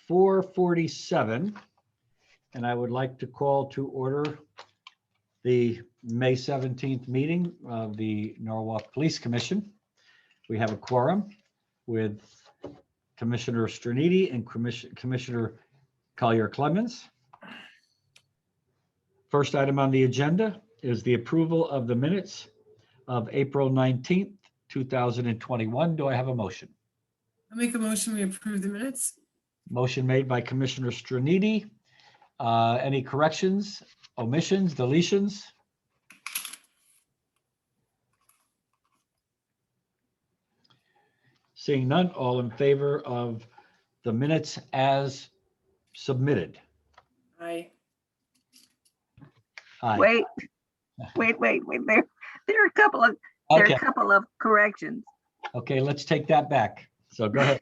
4:47, and I would like to call to order the May 17th meeting of the Norwalk Police Commission. We have a quorum with Commissioner Straniti and Commissioner Collier-Clemens. First item on the agenda is the approval of the minutes of April 19th, 2021. Do I have a motion? I'll make a motion, we approve the minutes. Motion made by Commissioner Straniti. Any corrections, omissions, deletions? Seeing none, all in favor of the minutes as submitted? Aye. Aye. Wait. There are a couple of Okay, corrections. okay, let's take that back. So go ahead,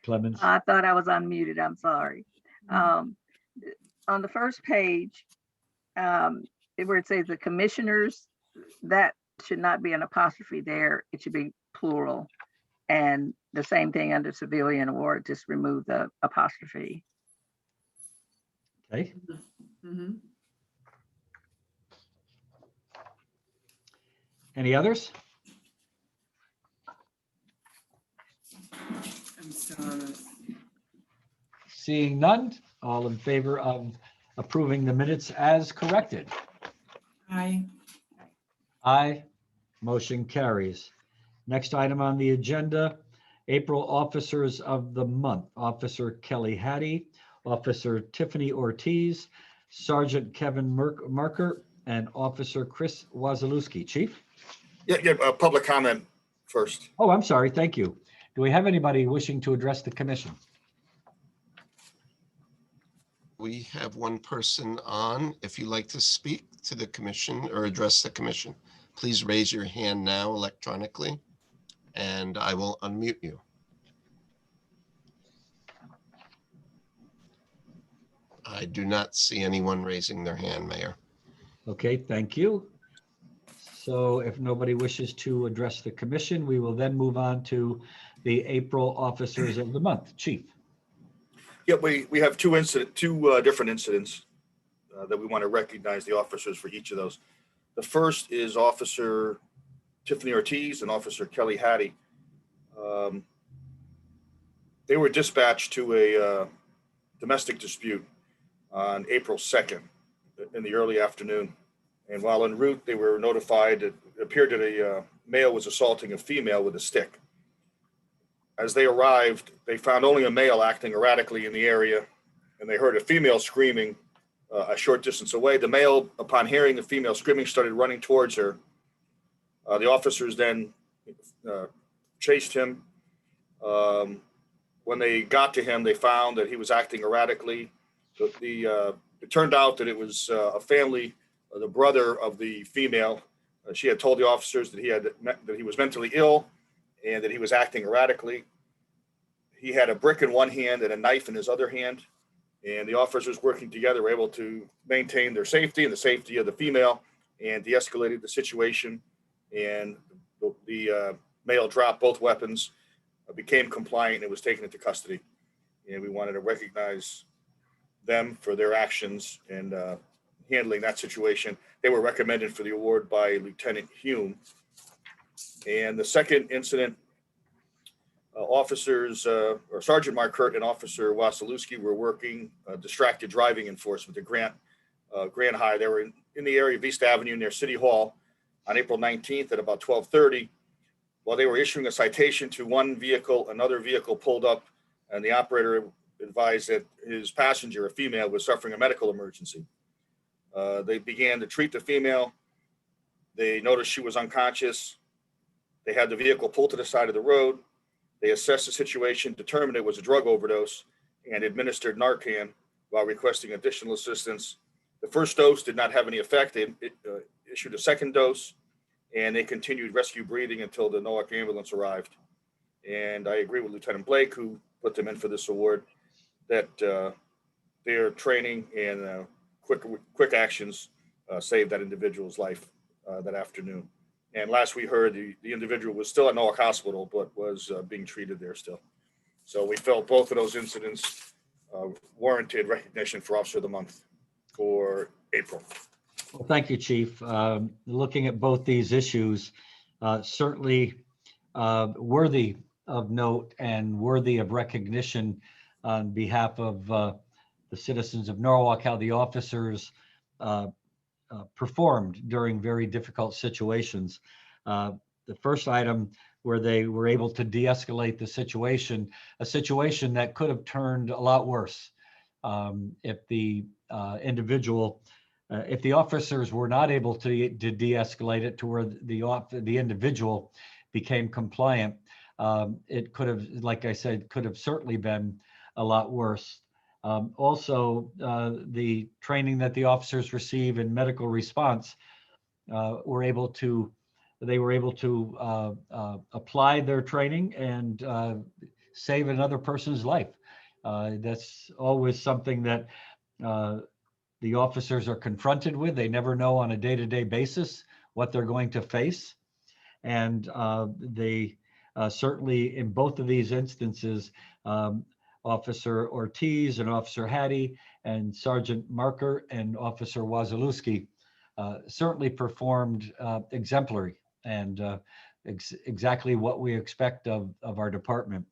Clemens. I thought I was unmuted. I'm sorry. On the first page, where it says the commissioners, that should not be an apostrophe there. It should be plural. And the same thing under civilian award, just remove the apostrophe. Okay, Mhm. any others? I'm still on this. Seeing none, all in favor of approving the minutes as corrected? Aye. Aye. Motion carries. Next item on the agenda, April Officers of the Month. Officer Kelly Hattie, Officer Tiffany Ortiz, Sergeant Kevin Marker, and Officer Chris Wazalewski. Chief? Yeah, public comment first. Oh, I'm sorry. Thank you. Do we have anybody wishing to address the commission? We have one person on. If you'd like to speak to the commission or address the commission, please raise your hand now electronically, and I will unmute you. I do not see anyone raising their hand, Mayor. Okay, thank you. So if nobody wishes to address the commission, we will then move on to the April Officers of the Month. Chief? Yeah, we have two different incidents that we want to recognize the officers for each of those. The first is Officer Tiffany Ortiz and Officer Kelly Hattie. They were dispatched to a domestic dispute on April 2nd in the early afternoon. And while en route, they were notified it appeared that a male was assaulting a female with a stick. As they arrived, they found only a male acting erratically in the area, and they heard a female screaming a short distance away. The male, upon hearing the female screaming, started running towards her. The officers then chased him. When they got to him, they found that he was acting erratically. It turned out that it was a family, the brother of the female. She had told the officers that he was mentally ill and that he was acting erratically. He had a brick in one hand and a knife in his other hand. And the officers working together were able to maintain their safety and the safety of the female and de-escalated the situation. And the male dropped both weapons, became compliant, and was taken into custody. And we wanted to recognize them for their actions and handling that situation. They were recommended for the award by Lieutenant Hume. And the second incident, officers, or Sergeant Markert and Officer Wasilewski were working distracted driving enforcement at Grant High. They were in the area of East Avenue near City Hall on April 19th at about 12:30. While they were issuing a citation to one vehicle, another vehicle pulled up, and the operator advised that his passenger, a female, was suffering a medical emergency. They began to treat the female. They noticed she was unconscious. They had the vehicle pulled to the side of the road. They assessed the situation, determined it was a drug overdose, and administered Narcan while requesting additional assistance. The first dose did not have any effect. They issued a second dose, and they continued rescue breathing until the Norwalk ambulance arrived. And I agree with Lieutenant Blake, who put them in for this award, that their training and quick actions saved that individual's life that afternoon. And last we heard, the individual was still at Norwalk Hospital, but was being treated there still. So we felt both of those incidents warranted recognition for Officer of the Month for April. Well, thank you, Chief. Looking at both these issues, certainly worthy of note and worthy of recognition on behalf of the citizens of Norwalk, how the officers performed during very difficult situations. The first item where they were able to de-escalate the situation, a situation that could have turned a lot worse if the individual, if the officers were not able to de-escalate it to where the individual became compliant. It could have, like I said, could have certainly been a lot worse. Also, the training that the officers receive in medical response they were able to apply their training and save another person's life. That's always something that the officers are confronted with. They never know on a day-to-day basis what they're going to face. And they certainly, in both of these instances, Officer Ortiz and Officer Hattie and Sergeant Marker and Officer Wasilewski certainly performed exemplary and exactly what we expect of our department.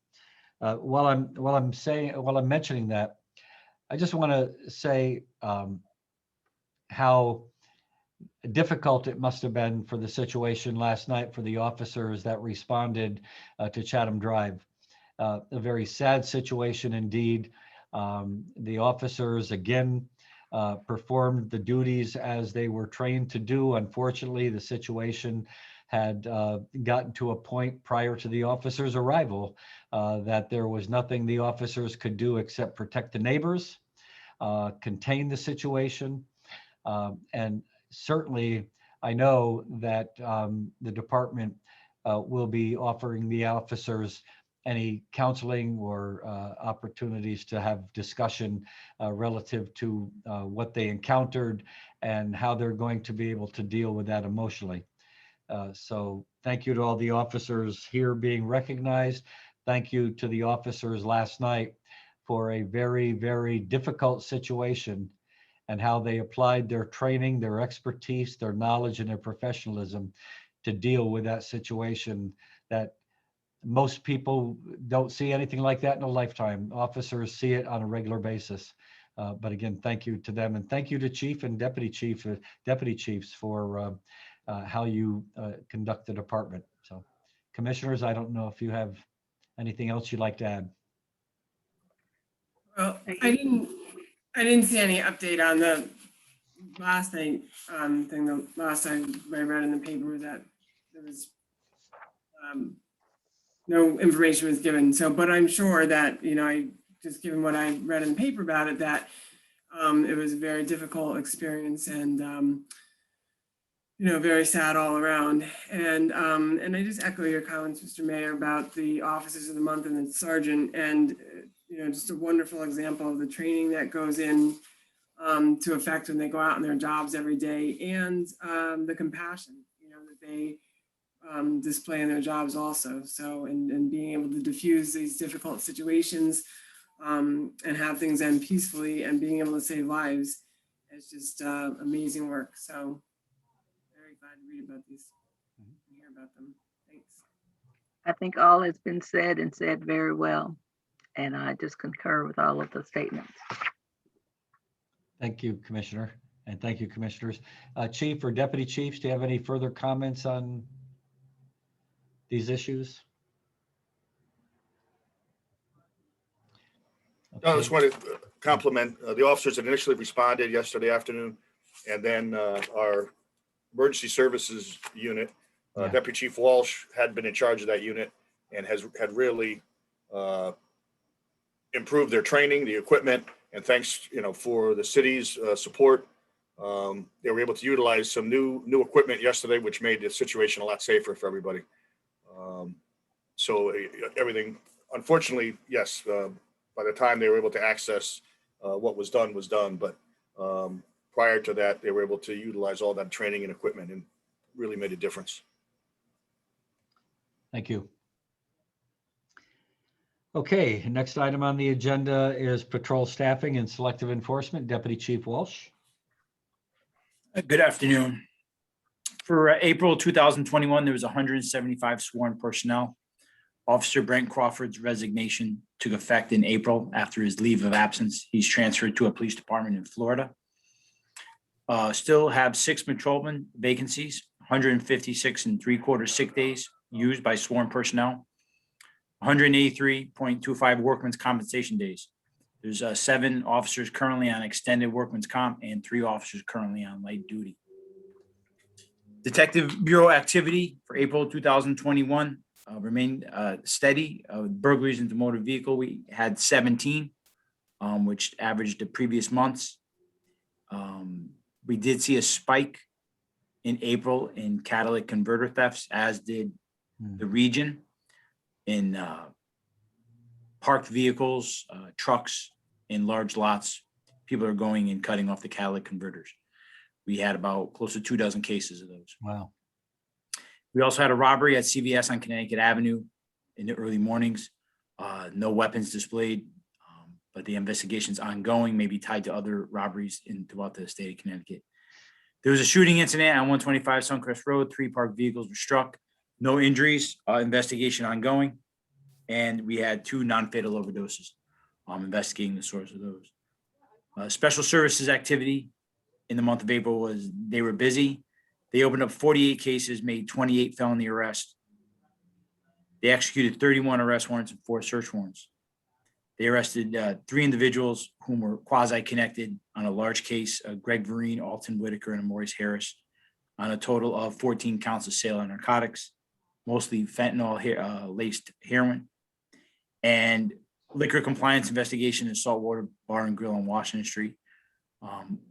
While I'm mentioning that, I just want to say how difficult it must have been for the situation last night for the officers that responded to Chatham Drive. A very sad situation indeed. The officers again performed the duties as they were trained to do. Unfortunately, the situation had gotten to a point prior to the officers' arrival that there was nothing the officers could do except protect the neighbors, contain the situation, and certainly I know that the department will be offering the officers any counseling or opportunities to have discussion relative to what they encountered and how they're going to be able to deal with that emotionally. So thank you to all the officers here being recognized. Thank you to the officers last night for a very, very difficult situation and how they applied their training, their expertise, their knowledge, and their professionalism to deal with that situation that most people don't see anything like that in a lifetime. Officers see it on a regular basis. But again, thank you to them, and thank you to Chief and Deputy Chiefs for how you conduct the department. So, Commissioners, I don't know if you have anything else you'd like to add. Well, I didn't see any update on the last night thing. The last time I read in the paper that there was no information was given. So, but I'm sure that, you know, I just given what I read in the paper about it, that it was a very difficult experience and, you know, very sad all around. And I just echo your comments, Mr. Mayor, about the officers of the month and the sergeant, and, you know, just a wonderful example of the training that goes in to effect when they go out on their jobs every day, and the compassion, you know, that they display in their jobs also. So, and being able to diffuse these difficult situations and have things end peacefully and being able to save lives is just amazing work. So very glad to read about these and hear about them. Thanks. I think all has been said and said very well. And I just concur with all of the statements. Thank you, Commissioner, and thank you, Commissioners. Chief or Deputy Chiefs, do you have any further comments on these issues? No, I just wanted to compliment the officers that initially responded yesterday afternoon, and then our emergency services unit. Yeah. Deputy Chief Walsh had been in charge of that unit and had really improved their training, the equipment, and thanks, you know, for the city's support. They were able to utilize some new equipment yesterday, which made the situation a lot safer for everybody. So everything, unfortunately, yes, by the time they were able to access what was done, but prior to that, they were able to utilize all that training and equipment and really made a difference. Thank you. Okay, next item on the agenda is patrol staffing and selective enforcement. Deputy Chief Walsh. Good afternoon. For April 2021, there was 175 sworn personnel. Officer Brent Crawford's resignation took effect in April after his leave of absence. He's transferred to a police department in Florida. Still have 6 patrolman vacancies, 156 and 3/4 sick days used by sworn personnel, 183.25 workman's compensation days. There's 7 officers currently on extended workman's comp and 3 officers currently on light duty. Detective Bureau activity for April 2021 remained steady. Burglaries into motor vehicle, we had 17, which averaged the previous months. We did see a spike in April in catalytic converter thefts, as did the region in parked vehicles, trucks, in large lots. People are going and cutting off the catalytic converters. We had about close to 24 cases of those. Wow. We also had a robbery at CVS on Connecticut Avenue in the early mornings. No weapons displayed, but the investigation's ongoing, maybe tied to other robberies throughout the state of Connecticut. There was a shooting incident on 125 Suncrest Road. 3 parked vehicles were struck. No injuries, investigation ongoing. And we had 2 non-fatal overdoses, investigating the source of those. Special services activity in the month of April they were busy. They opened up 48 cases, made 28 felony arrests. They executed 31 arrest warrants and 4 search warrants. They arrested 3 individuals whom were quasi-connected on a large case, Greg Vereen, Alton Whitaker, and Maurice Harris, on a total of 14 counts of sale of narcotics, mostly fentanyl-laced heroin, and liquor compliance investigation in Saltwater Bar and Grill on Washington Street.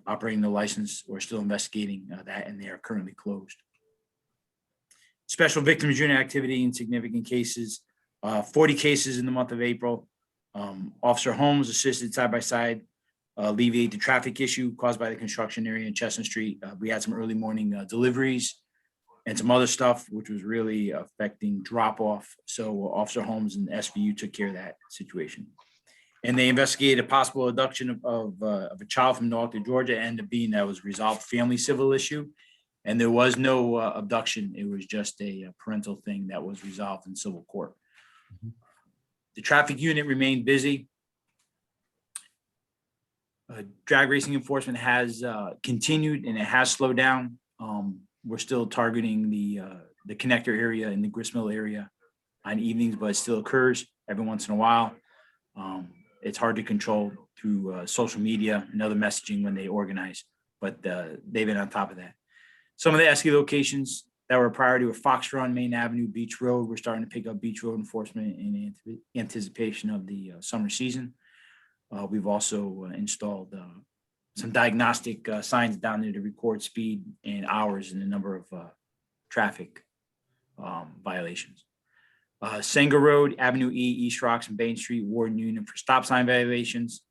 Operating the license, we're still investigating that, and they are currently closed. Special Victims Unit activity in significant cases, 40 cases in the month of April. Officer Holmes assisted side by side, alleviate the traffic issue caused by the construction area in Chestnut Street. We had some early morning deliveries and some other stuff, which was really affecting drop off. So Officer Holmes and SVU took care of that situation. And they investigated a possible abduction of a child from North Georgia, and up being that was resolved family civil issue. And there was no abduction. It was just a parental thing that was resolved in civil court. The traffic unit remained busy. Drag racing enforcement has continued, and it has slowed down. We're still targeting the connector area in the Gristmill area on evenings, but it still occurs every once in a while. It's hard to control through social media and other messaging when they organize, but they've been on top of that. Some of the ESCI locations that were a priority were Fox Run, Main Avenue, Beach Road. We're starting to pick up Beach Road enforcement in anticipation of the summer season. We've also installed some diagnostic signs down there to record speed and hours and the number of traffic violations. Sanger Road, Avenue E, East Rocks, and Bain Street, Warden Union for stop sign violations.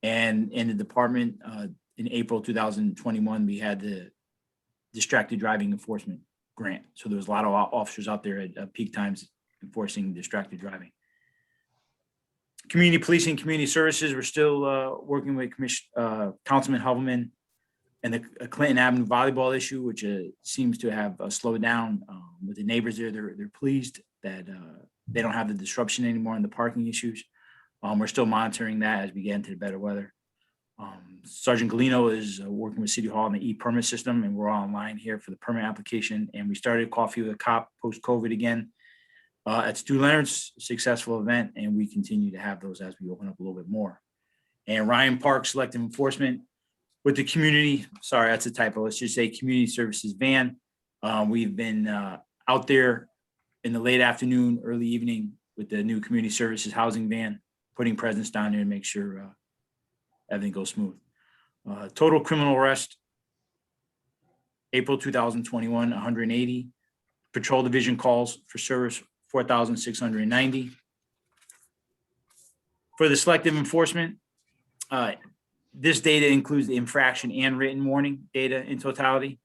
And in the department, in April 2021, we had the distracted driving enforcement grant. So there was a lot of officers out there at peak times enforcing distracted driving. Community policing, community services, we're still working with Councilman Hubbleman and the Clinton Avenue volleyball issue, which seems to have slowed down with the neighbors there. They're pleased that they don't have the disruption anymore in the parking issues. We're still monitoring that as we get into the better weather. Sergeant Galino is working with City Hall on the e-permit system, and we're all online here for the permit application. And we started Coffee with a Cop post-COVID again. At Stu Leonard's successful event, and we continue to have those as we open up a little bit more. And Ryan Park Selective Enforcement with the community, sorry, that's a typo. Let's just say community services van. We've been out there in the late afternoon, early evening with the new community services housing van, putting presence down there to make sure everything goes smooth. Total criminal arrest, April 2021, 180. Patrol division calls for service, 4,690. For the selective enforcement, this data includes the infraction and written warning data in totality.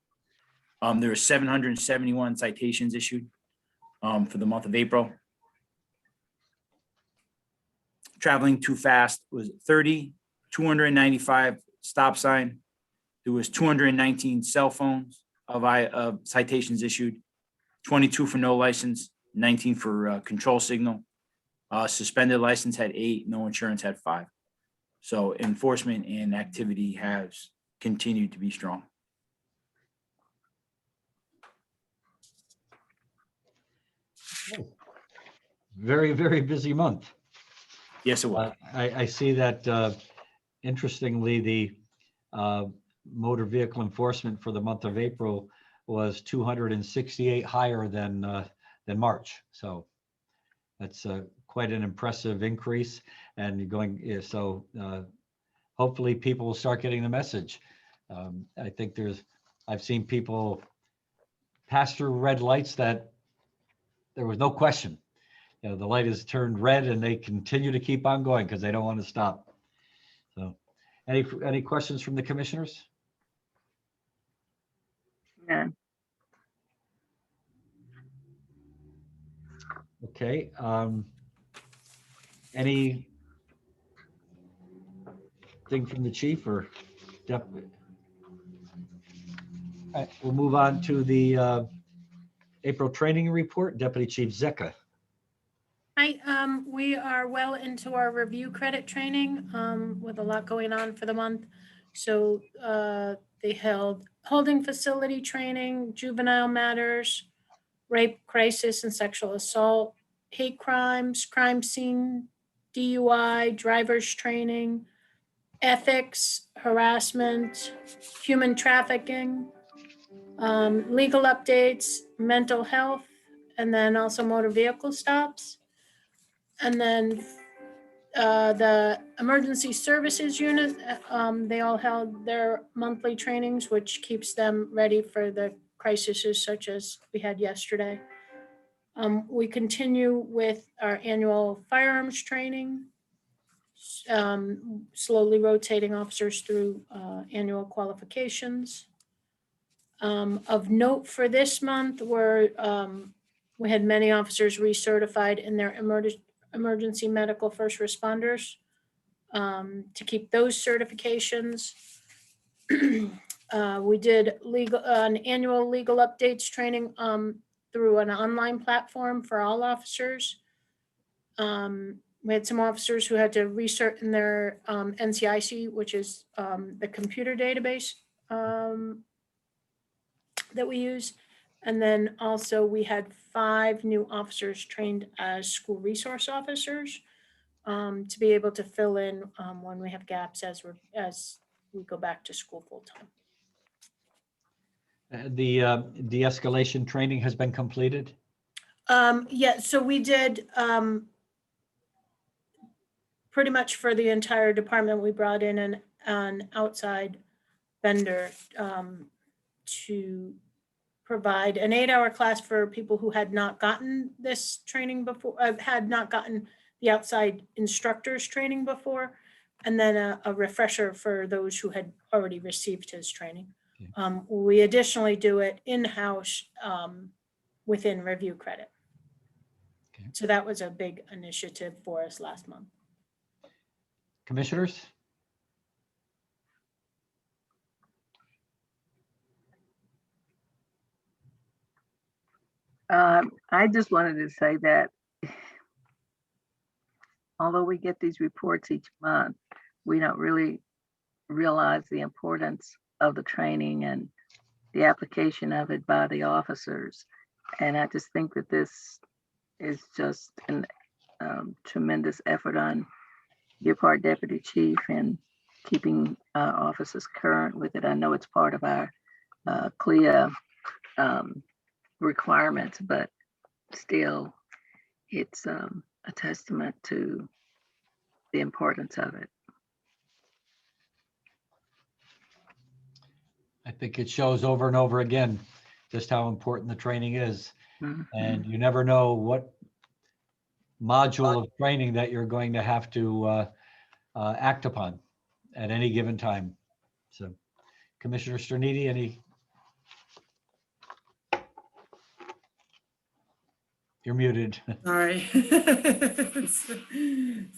There were 771 citations issued for the month of April. traveling too fast was 30, 295 stop sign. There was 219 cell phones of citations issued, 22 for no license, 19 for control signal. Suspended license had 8, no insurance had 5. So enforcement and activity has continued to be strong. Very, very busy month. Yes, it was. I see that interestingly, the motor vehicle enforcement for the month of April was 268 higher than March. So that's quite an impressive increase. And hopefully people will start getting the message. I think I've seen people pass through red lights that there was no question. The light is turned red and they continue to keep on going because they don't want to stop. So any questions from the commissioners? Yeah. Okay. Anything from the chief or deputy? All right, we'll move on to the April training report. Deputy Chief Zecca. Hi, we are well into our review credit training with a lot going on for the month. So they held holding facility training, juvenile matters, rape, crisis, and sexual assault, hate crimes, crime scene, DUI, driver's training, ethics, harassment, human trafficking, legal updates, mental health, and then also motor vehicle stops. And then the emergency services unit, they all held their monthly trainings, which keeps them ready for the crises such as we had yesterday. We continue with our annual firearms training, slowly rotating officers through annual qualifications. Of note for this month were we had many officers recertified in their emergency medical first responders to keep those certifications. We did an annual legal updates training through an online platform for all officers. We had some officers who had to recert in their NCIC, which is the computer database that we use. And then also we had 5 new officers trained as school resource officers to be able to fill in when we have gaps as we go back to school full time. The de-escalation training has been completed. Yeah, so we did pretty much for the entire department. We brought in an outside vendor to provide an 8-hour class for people who had not gotten this training before, had not gotten the outside instructors training before, and then a refresher for those who had already received his training. Okay. We additionally do it in-house within review credit. Okay. So that was a big initiative for us last month. Commissioners? I just wanted to say that although we get these reports each month, we don't really realize the importance of the training and the application of it by the officers. And I just think that this is just a tremendous effort on your part, Deputy Chief, and keeping officers current with it. I know it's part of our CLIA requirements, but still it's a testament to the importance of it. I think it shows over and over again just how important the training is. Mm-hmm. And you never know what module of training that you're going to have to act upon at any given time. So Commissioner Sternidi, any? You're muted. Sorry. It's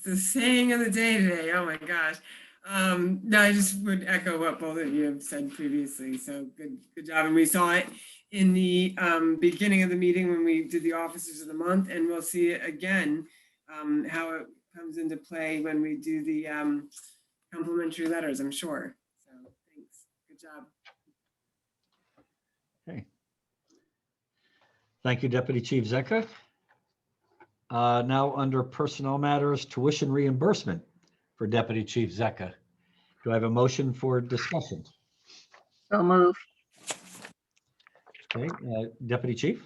the saying of the day today. Oh my gosh. No, I just would echo what both of you have said previously. So good job. And we saw it in the beginning of the meeting when we did the officers of the month, and we'll see it again, how it comes into play when we do the complimentary letters, I'm sure. So thanks. Good job. Okay. Thank you, Deputy Chief Zecca. Now, under personnel matters, tuition reimbursement for Deputy Chief Zecca. Do I have a motion for discussion? So move. Okay, Deputy Chief?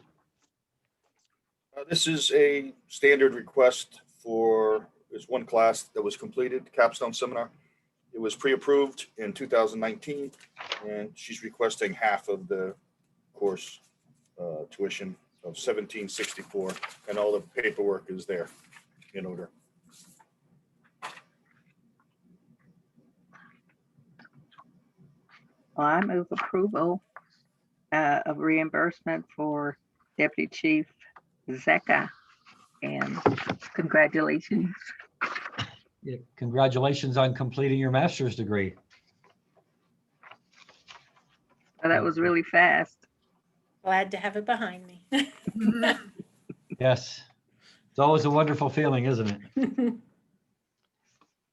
This is a standard request for, there's one class that was completed, capstone seminar. It was pre-approved in 2019, and she's requesting half of the course tuition of $1,764, and all the paperwork is there in order. Well, I move approval of reimbursement for Deputy Chief Zecca, and congratulations. Yeah, congratulations on completing your master's degree. Oh, that was really fast. Glad to have it behind me. Yes, it's always a wonderful feeling, isn't it?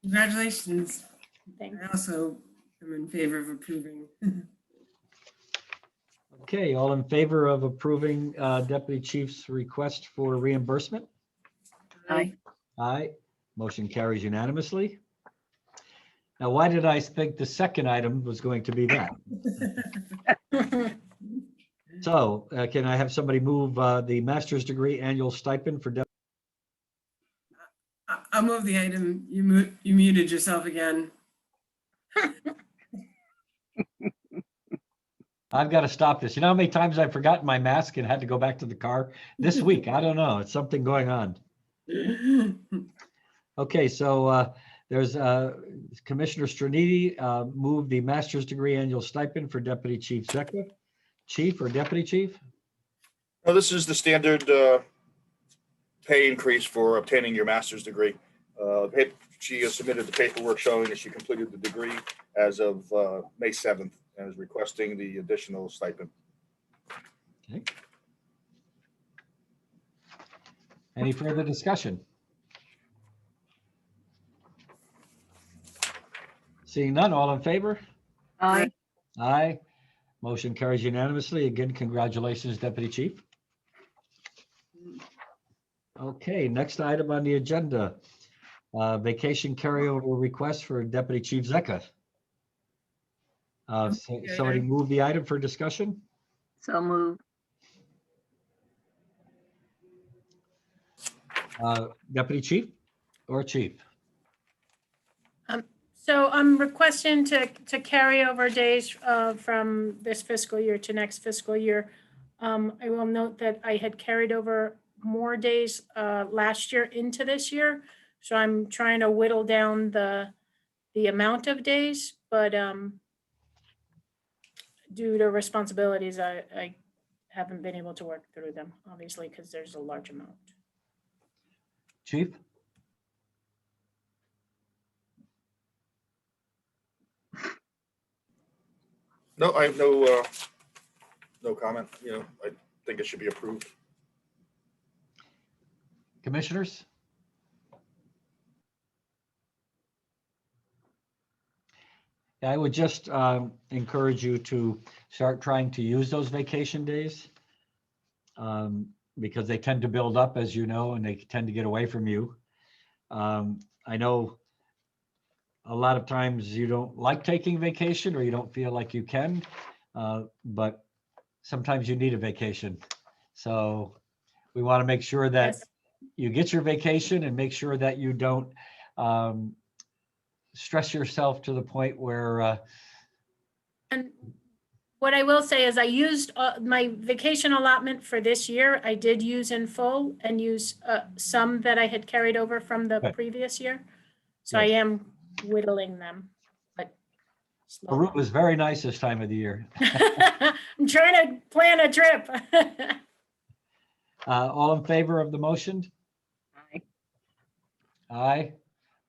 Congratulations. Thanks. I also am in favor of approving. Okay, all in favor of approving Deputy Chief's request for reimbursement? Aye. Aye. Motion carries unanimously. Now, why did I think the second item was going to be that? So can I have somebody move the master's degree annual stipend for? I'll move the item. You muted yourself again. I've got to stop this. You know how many times I've forgotten my mask and had to go back to the car this week? I don't know. It's something going on. Okay, so there's Commissioner Stranidi moved the master's degree annual stipend for Deputy Chief Zecca. Chief or Deputy Chief? Well, this is the standard pay increase for obtaining your master's degree. She has submitted the paperwork showing that she completed the degree as of May 7th and is requesting the additional stipend. Okay. Any further discussion? Seeing none, all in favor? Aye. Aye. Motion carries unanimously. Again, congratulations, Deputy Chief. Okay, next item on the agenda, vacation carryover request for Deputy Chief Zecca. Somebody move the item for discussion? So move. Deputy Chief or Chief? So I'm requesting to carry over days from this fiscal year to next fiscal year. I will note that I had carried over more days last year into this year. So I'm trying to whittle down the amount of days, but due to responsibilities, I haven't been able to work through them, obviously, because there's a large amount. Chief? No, I have no comment. You know, I think it should be approved. Commissioners? I would just encourage you to start trying to use those vacation days because they tend to build up, as you know, and they tend to get away from you. I know a lot of times you don't like taking vacation or you don't feel like you can, but sometimes you need a vacation. So we want to make sure that Yes. you get your vacation and make sure that you don't stress yourself to the point where And what I will say is I used my vacation allotment for this year. I did use in full and use some that I had carried over from the Good. previous year. So I Yes. am whittling them, but Peru was very nice this time of the year. I'm trying to plan a trip. All in favor of the motion? Aye. Aye.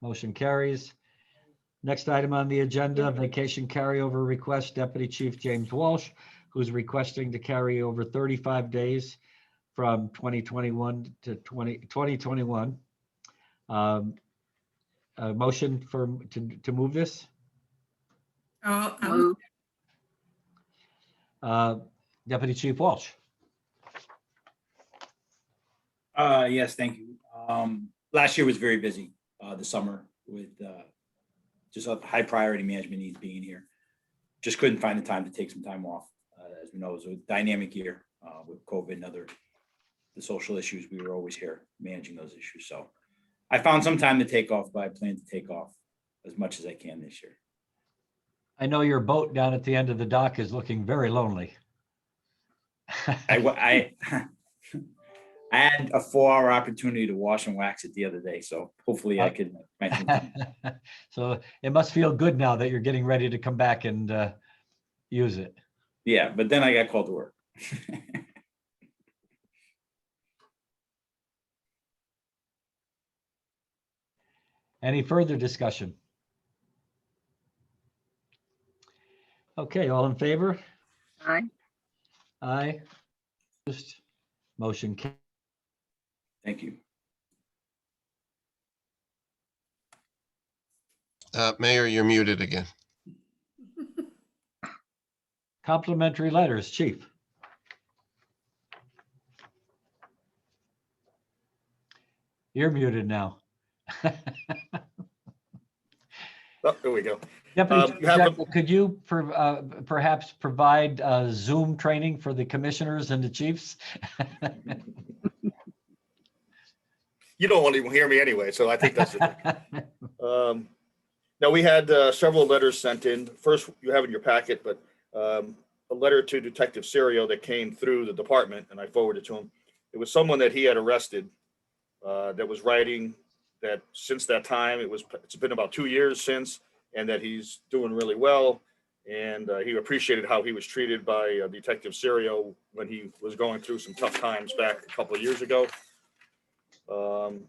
Motion carries. Next item on the agenda, vacation carryover request, Deputy Chief James Walsh, who's requesting to carry over 35 days from 2021 to 2021. A motion to move this? I'll Move. Deputy Chief Walsh. Yes, thank you. Last year was very busy, the summer with just a high priority management needs being here. Just couldn't find the time to take some time off. As we know, it was a dynamic year with COVID and the social issues. We were always here managing those issues. So I found some time to take off, but I plan to take off as much as I can this year. I know your boat down at the end of the dock is looking very lonely. I had a 4-hour opportunity to wash and wax it the other day, so hopefully I could find some time. So it must feel good now that you're getting ready to come back and use it. Yeah, but then I got called to work. Any further discussion? Okay, all in favor? Aye. Aye. Just motion. Thank you. Mayor, you're muted again. Complimentary letters, Chief. You're muted now. Oh, there we go. Deputy you have a- General, could you perhaps provide Zoom training for the commissioners and the chiefs? You don't want to hear me anyway, so I think that's it. Now, we had several letters sent in. First, you have in your packet, but a letter to Detective Serio that came through the department, and I forwarded it to him. It was someone that he had arrested that was writing that since that time, it's been about 2 years since, and that he's doing really well. And he appreciated how he was treated by Detective Serio when he was going through some tough times back a couple of years ago. An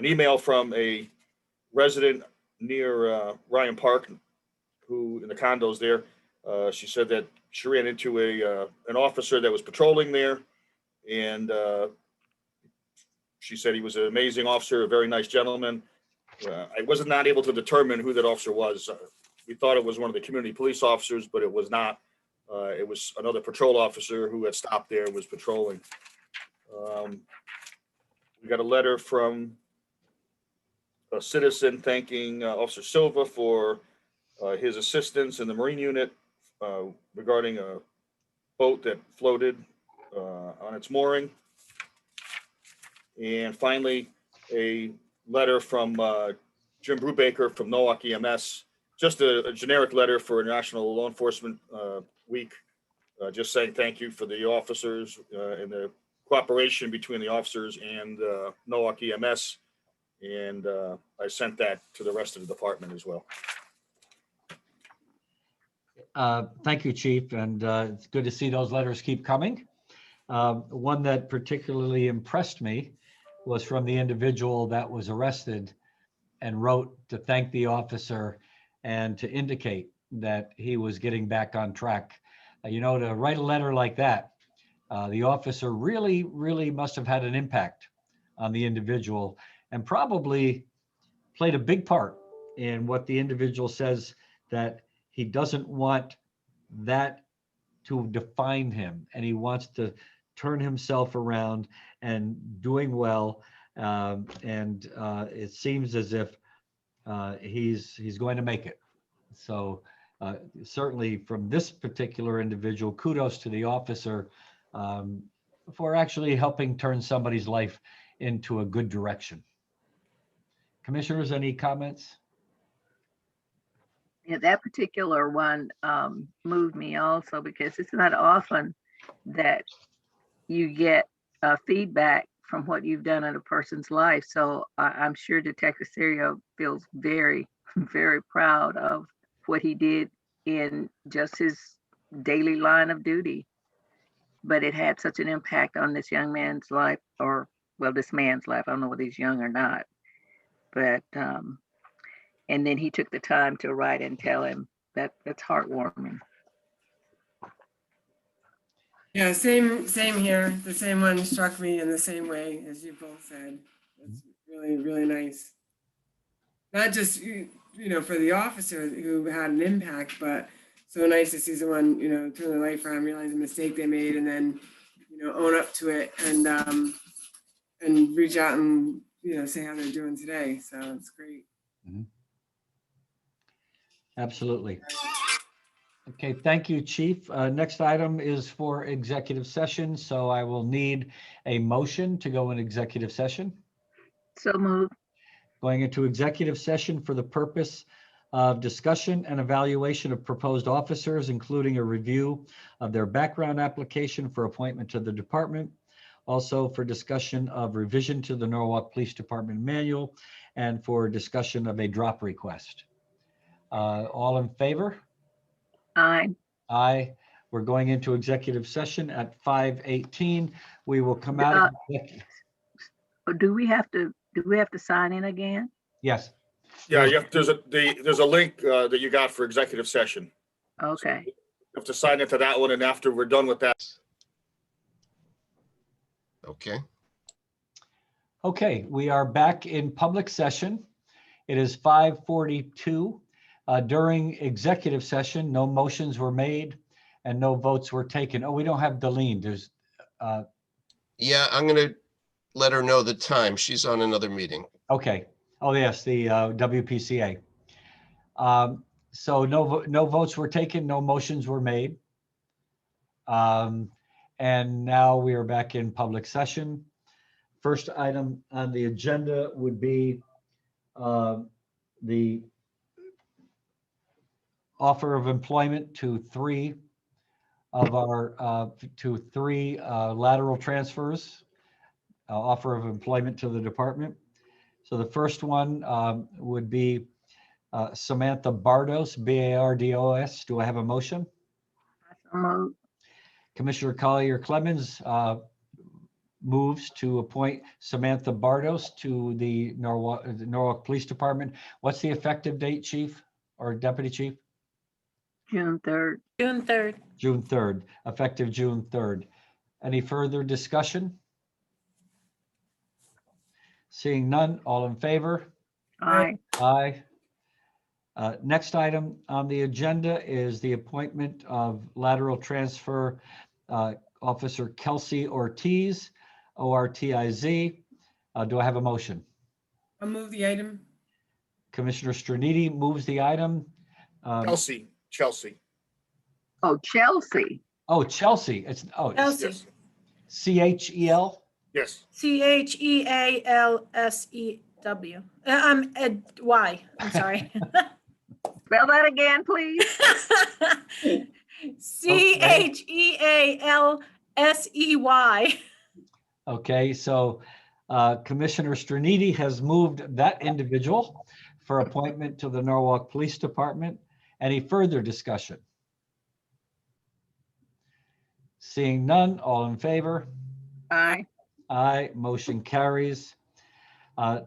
email from a resident near Ryan Park, who in the condos there. She said that she ran into an officer that was patrolling there, and she said he was an amazing officer, a very nice gentleman. I was not able to determine who that officer was. We thought it was one of the community police officers, but it was not. It was another patrol officer who had stopped there and was patrolling. We got a letter from a citizen thanking Officer Silva for his assistance in the Marine unit regarding a boat that floated on its mooring. And finally, a letter from Jim Brubaker from Norwalk EMS, just a generic letter for National Law Enforcement Week, just saying thank you for the officers and the cooperation between the officers and Norwalk EMS. And I sent that to the rest of the department as well. Thank you, Chief, and it's good to see those letters keep coming. One that particularly impressed me was from the individual that was arrested and wrote to thank the officer and to indicate that he was getting back on track. To write a letter like that, the officer really must have had an impact on the individual and probably played a big part in what the individual says, that he doesn't want that to define him and he wants to turn himself around and doing well. And it seems as if he's going to make it. So certainly from this particular individual, kudos to the officer for actually helping turn somebody's life into a good direction. Commissioners, any comments? Yeah, that particular one moved me also because it's not often that you get feedback from what you've done in a person's life. So I'm sure Detective Serio feels very, very proud of what he did in just his daily line of duty. but it had such an impact on this young man's life, or well, this man's life. I don't know whether he's young or not, but and then he took the time to write and tell him that. That's heartwarming. Yeah, same here. The same one struck me in the same way as you both said. It's really, really nice. Not just, for the officer who had an impact, but so nice to see someone, turn the light for him, realize the mistake they made, and then, own up to it and reach out and, say how they're doing today. So it's great. Absolutely. Okay, thank you, Chief. Next item is for executive session, so I will need a motion to go in executive session. So move. Going into executive session for the purpose of discussion and evaluation of proposed officers, including a review of their background application for appointment to the department. Also for discussion of revision to the Norwalk Police Department manual and for discussion of a drop request. All in favor? Aye. Aye. We're going into executive session at 5:18. We will come out of Do we have to sign in again? yes. Yeah, there's a link that you got for executive session. Okay. You have to sign into that one, and after we're done with that. Okay. Okay, we are back in public session. It is 5:42. During executive session, no motions were made and no votes were taken. Oh, we don't have Delene. There's Yeah, I'm going to let her know the time. She's on another meeting. okay. Oh, yes, the WPCA. So no votes were taken, no motions were made. And now we are back in public session. First item on the agenda would be the offer of employment to three lateral transfers, offer of employment to the department. So the first one would be Samantha Bardos, Bardos. Do I have a motion? So move. Commissioner Collier Clemens moves to appoint Samantha Bardos to the Norwalk Police Department. What's the effective date, Chief or Deputy Chief? June 3rd. June 3rd. June 3rd, effective June 3rd. Any further discussion? Seeing none, all in favor? Aye. Aye. Next item on the agenda is the appointment of lateral transfer Officer Kelsey Ortiz, ORTIZ. Do I have a motion? I'll move the item. Commissioner Straniti moves the item. Chelsea. Oh, Chelsea. Oh, Chelsea. It's Chelsea. Yes. CHEL. Yes. CHEALSEW. Y. I'm sorry. Spell that again, please. CHEALSEY. Okay, so Commissioner Straniti has moved that individual for appointment to the Norwalk Police Department. Any further discussion? Seeing none, all in favor? Aye. Aye, motion carries.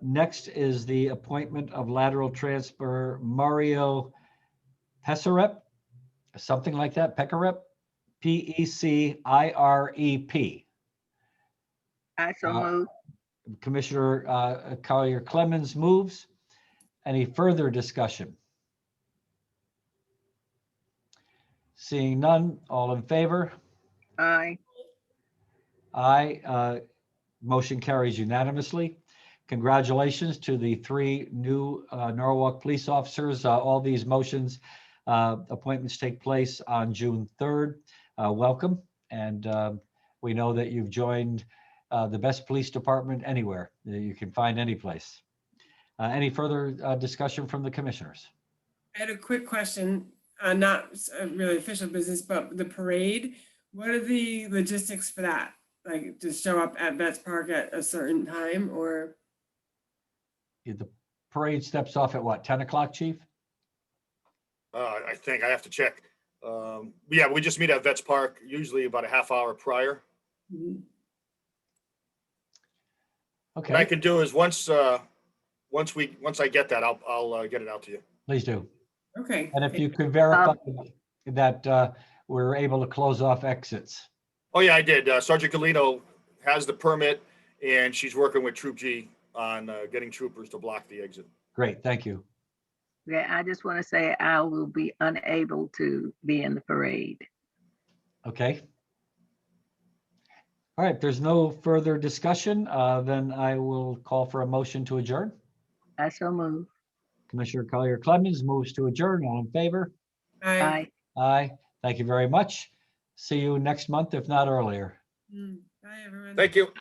Next is the appointment of lateral transfer Mario Pesarep, something like that, Pecorep, PECIREP. I so move. Commissioner Collier Clemens moves. Any further discussion? Seeing none, all in favor? Aye. Aye. Motion carries unanimously. Congratulations to the three new Norwalk police officers. All these motions, appointments take place on June 3rd. Welcome. And we know that you've joined the best police department anywhere that you can find any place. Any further discussion from the commissioners? I had a quick question, not really official business, but the parade, what are the logistics for that? Like to show up at Vets Park at a certain time or? The parade steps off at what, 10 o'clock, Chief? I think I have to check. Yeah, we just meet at Vets Park, usually about a half hour prior. Mhm. What I Okay, can do is once I get that, I'll get it out to you. please do. Okay. And if you could verify that we're able to close off exits. Oh, yeah, I did. Sergeant Galino has the permit and she's working with Troop G on getting troopers to block the exit. Great, thank you. Yeah, I just want to say I will be unable to be in the parade. Okay. All right, if there's no further discussion, then I will call for a motion to adjourn. I so move. Commissioner Collier Clemens moves to adjourn. All in favor? Bye. Aye. Aye. Thank you very much. See you next month, if not earlier. Bye, everyone. Thank you.